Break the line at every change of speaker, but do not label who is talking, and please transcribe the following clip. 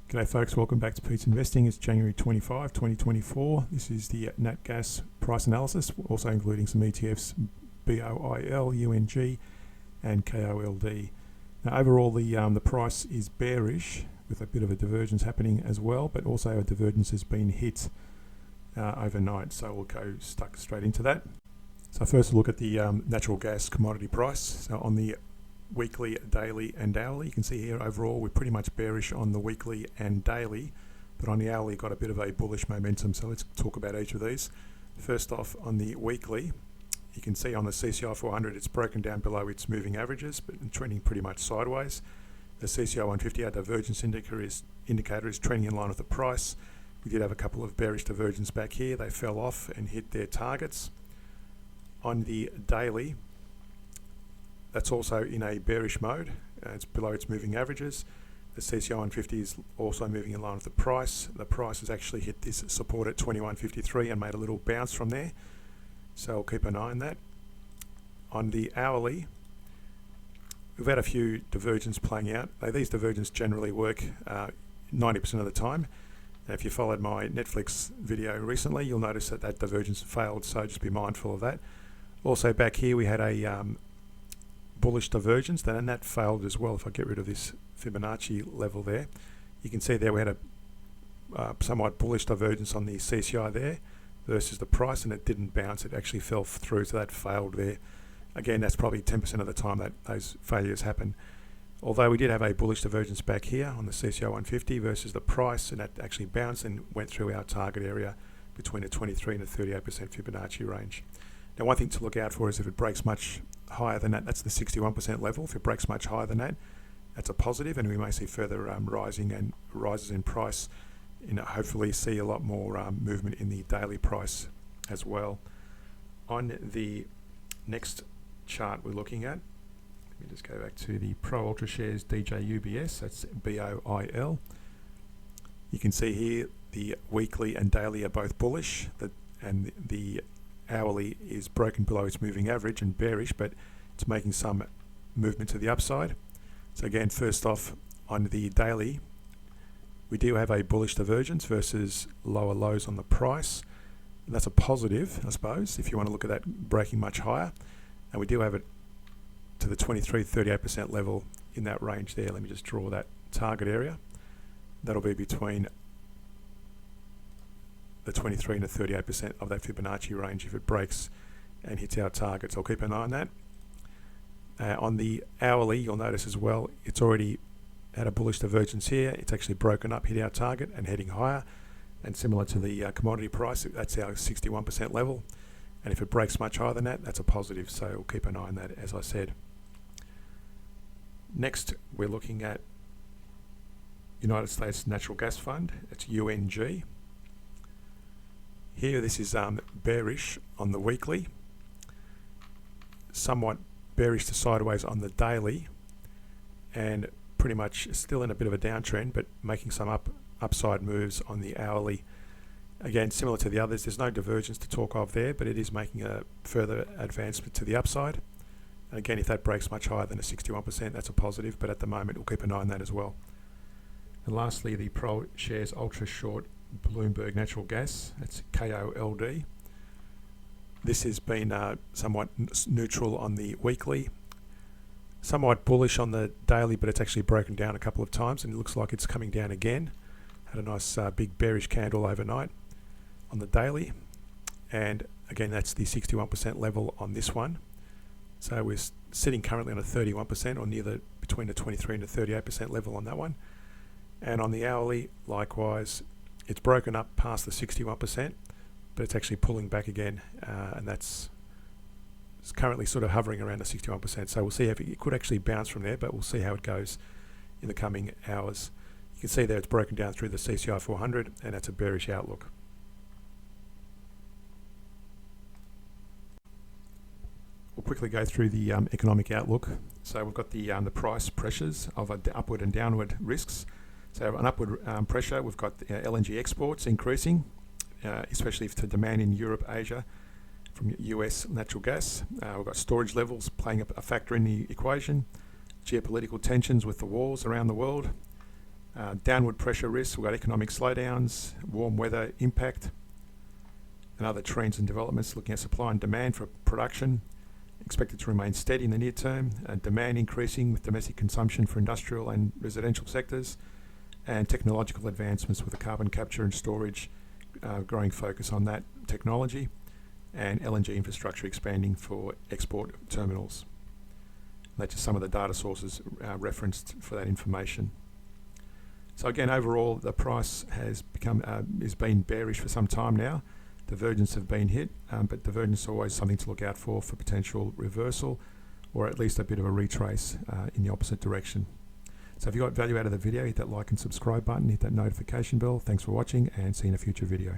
G'day folks, welcome back to Pete's Investing. It's January 25, 2024. This is the nat gas price analysis, also including some ETFs, BOIL, UNG and KOLD. Now overall the price is bearish with a bit of a divergence happening as well, but also a divergence has been hit overnight, so we'll go straight into that. So first we'll look at the natural gas commodity price. So on the weekly, daily and hourly, you can see here overall we're pretty much bearish on the weekly and daily, but on the hourly got a bit of a bullish momentum. So let's talk about each of these. First off, on the weekly, you can see on the CCI 400 it's broken down below its moving averages but trending pretty much sideways. The CCI 150, our divergence indicator is trending in line with the price. We did have a couple of bearish divergences back here. They fell off and hit their targets. On the daily, that's also in a bearish mode. It's below its moving averages. The CCI 150 is also moving in line with the price. The price has actually hit this support at 21.53 and made a little bounce from there. So I'll keep an eye on that. On the hourly, we've had a few divergences playing out. These divergences generally work 90% of the time. And if you followed my Netflix video recently, you'll notice that that divergence failed, so just be mindful of that. Also back here we had a bullish divergence, and that failed as well. If I get rid of this Fibonacci level there, you can see there we had a somewhat bullish divergence on the CCI there versus the price, and it didn't bounce. It actually fell through, so that failed there. Again, that's probably 10% of the time that those failures happen. Although we did have a bullish divergence back here on the CCI 150 versus the price, and that actually bounced and went through our target area between a 23 and a 38% Fibonacci range. Now one thing to look out for is if it breaks much higher than that, that's the 61% level. If it breaks much higher than that, that's a positive, and we may see further rises in price. Hopefully see a lot more movement in the daily price as well. On the next chart we're looking at, let me just go back to the Pro Ultra Shares DJUBS, that's BOIL. You can see here the weekly and daily are both bullish, and the hourly is broken below its moving average and bearish, but it's making some movement to the upside. So again, first off, on the daily, we do have a bullish divergence versus lower lows on the price. And that's a positive, I suppose, if you want to look at that breaking much higher. And we do have it to the 23-38% level in that range there. Let me just draw that target area. That'll be between the 23 and the 38% of that Fibonacci range if it breaks and hits our targets. I'll keep an eye on that. On the hourly, you'll notice as well, it's already had a bullish divergence here. It's actually broken up, hit our target and heading higher. And similar to the commodity price, that's our 61% level. And if it breaks much higher than that, that's a positive. So we'll keep an eye on that, as I said. Next, we're looking at United States Natural Gas Fund. It's UNG. Here, this is bearish on the weekly, somewhat bearish to sideways on the daily, and pretty much still in a bit of a downtrend, but making some upside moves on the hourly. Again, similar to the others, there's no divergence to talk of there, but it is making a further advancement to the upside. And again, if that breaks much higher than a 61%, that's a positive, but at the moment, we'll keep an eye on that as well. And lastly, the Pro Shares Ultra Short Bloomberg Natural Gas, that's KOLD. This has been somewhat neutral on the weekly, somewhat bullish on the daily, but it's actually broken down a couple of times and it looks like it's coming down again. Had a nice big bearish candle overnight on the daily, and again that's the 61% level on this one. So we're sitting currently on a 31% or between the 23 and the 38% level on that one. And on the hourly, likewise, it's broken up past the 61%, but it's actually pulling back again, and it's currently sort of hovering around the 61%. So we'll see if it could actually bounce from there, but we'll see how it goes in the coming hours. You can see there it's broken down through the CCI 400, and that's a bearish outlook. We'll quickly go through the economic outlook. So we've got the price pressures of upward and downward risks. So an upward pressure, we've got LNG exports increasing, especially to demand in Europe, Asia, from US natural gas. We've got storage levels playing a factor in the equation, geopolitical tensions with the wars around the world, Downward pressure risks, we've got economic slowdowns, warm weather impact, and other trends and developments looking at supply and demand for production. Expected to remain steady in the near term. Demand increasing with domestic consumption for industrial and residential sectors, and technological advancements with the carbon capture and storage, growing focus on that technology, and LNG infrastructure expanding for export terminals. That's just some of the data sources referenced for that information. So again, overall, the price has been bearish for some time now. Divergence have been hit, but divergence is always something to look out for potential reversal, or at least a bit of a retrace in the opposite direction. So if you got value out of the video, hit that like and subscribe button, hit that notification bell. Thanks for watching, and see you in a future video.